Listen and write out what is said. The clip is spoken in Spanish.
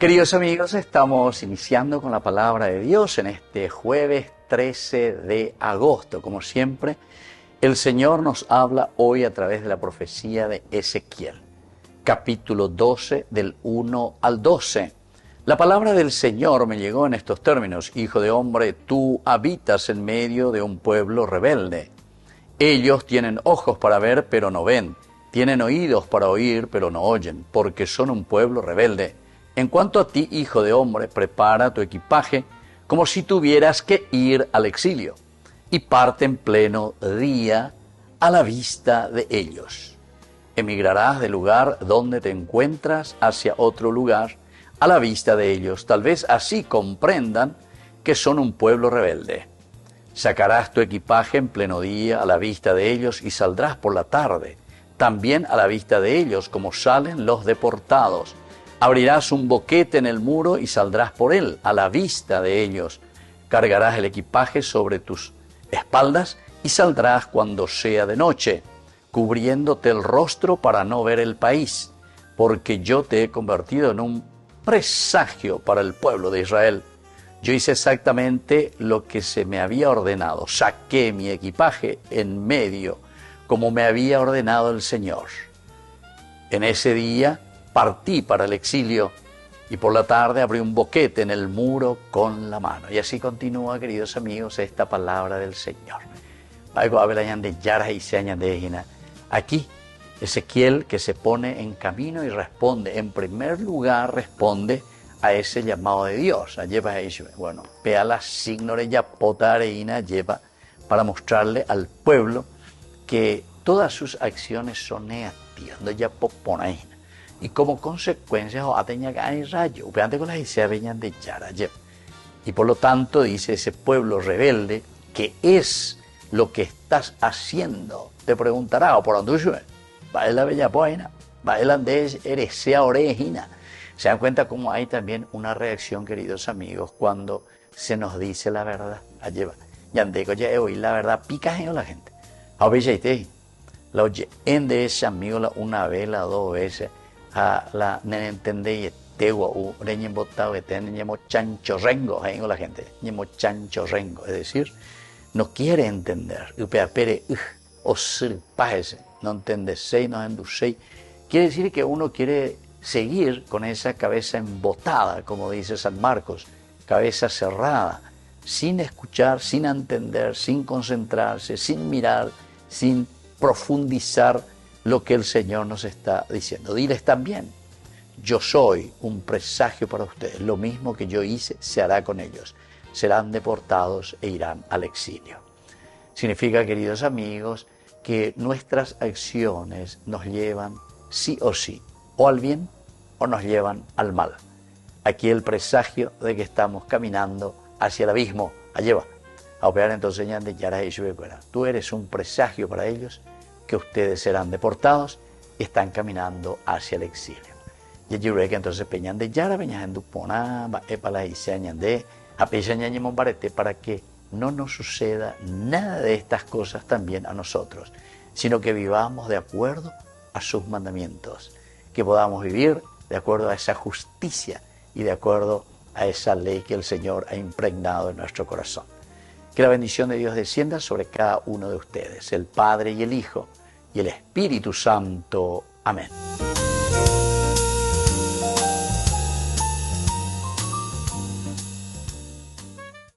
Queridos amigos, estamos iniciando con la palabra de Dios en este jueves 13 de agosto. Como siempre, el Señor nos habla hoy a través de la profecía de Ezequiel, capítulo 12, del 1 al 12. La palabra del Señor me llegó en estos términos: Hijo de hombre, tú habitas en medio de un pueblo rebelde. Ellos tienen ojos para ver, pero no ven. Tienen oídos para oír, pero no oyen, porque son un pueblo rebelde. En cuanto a ti, hijo de hombre, prepara tu equipaje como si tuvieras que ir al exilio, y parte en pleno día a la vista de ellos. Emigrarás del lugar donde te encuentras hacia otro lugar a la vista de ellos. Tal vez así comprendan que son un pueblo rebelde. Sacarás tu equipaje en pleno día a la vista de ellos y saldrás por la tarde, también a la vista de ellos, como salen los deportados. Abrirás un boquete en el muro y saldrás por él, a la vista de ellos. Cargarás el equipaje sobre tus espaldas y saldrás cuando sea de noche, cubriéndote el rostro para no ver el país, porque yo te he convertido en un presagio para el pueblo de Israel. Yo hice exactamente lo que se me había ordenado. Saqué mi equipaje en medio, como me había ordenado el Señor. En ese día partí para el exilio y por la tarde abrí un boquete en el muro con la mano. Y así continúa, queridos amigos, esta palabra del Señor. Aquí, Ezequiel, que se pone en camino y responde. En primer lugar, responde a ese llamado de Dios. Bueno, vea la signore ya potareina lleva para mostrarle al pueblo que todas sus acciones son negativas. Ya poponaina. Y como consecuencia, y por lo tanto dice ese pueblo rebelde, ¿qué es lo que estás haciendo? Te preguntará, o por dónde va la bella poena, va el andés, eres sea orejina. Se dan cuenta cómo hay también una reacción, queridos amigos, cuando se nos dice la verdad. Ya oí la verdad, pica en la gente. A veces la oye en de ese amigo una vez, la dos veces. A la nene entende y tegua u reñen botado que tenemos chancho rengo en la gente, tenemos chancho rengo, es decir, no quiere entender, o sirpáese, no entendesei, no endusei. Quiere decir que uno quiere seguir con esa cabeza embotada, como dice San Marcos, cabeza cerrada, sin escuchar, sin entender, sin concentrarse, sin mirar, sin profundizar lo que el Señor nos está diciendo. Diles también, yo soy un presagio para ustedes, lo mismo que yo hice se hará con ellos, serán deportados e irán al exilio. Significa, queridos amigos, que nuestras acciones nos llevan sí o sí, o al bien o nos llevan al mal. Aquí el presagio de que estamos caminando hacia el abismo, allá va. A operar entonces tú eres un presagio para ellos, que ustedes serán deportados y están caminando hacia el exilio. Y yo creo que entonces peñan de yara, peñan en dupona, para y se añade, a para que no nos suceda nada de estas cosas también a nosotros, sino que vivamos de acuerdo a sus mandamientos, que podamos vivir de acuerdo a esa justicia y de acuerdo a esa ley que el Señor ha impregnado en nuestro corazón. Que la bendición de Dios descienda sobre cada uno de ustedes, el Padre y el Hijo y el Espíritu Santo. Amén.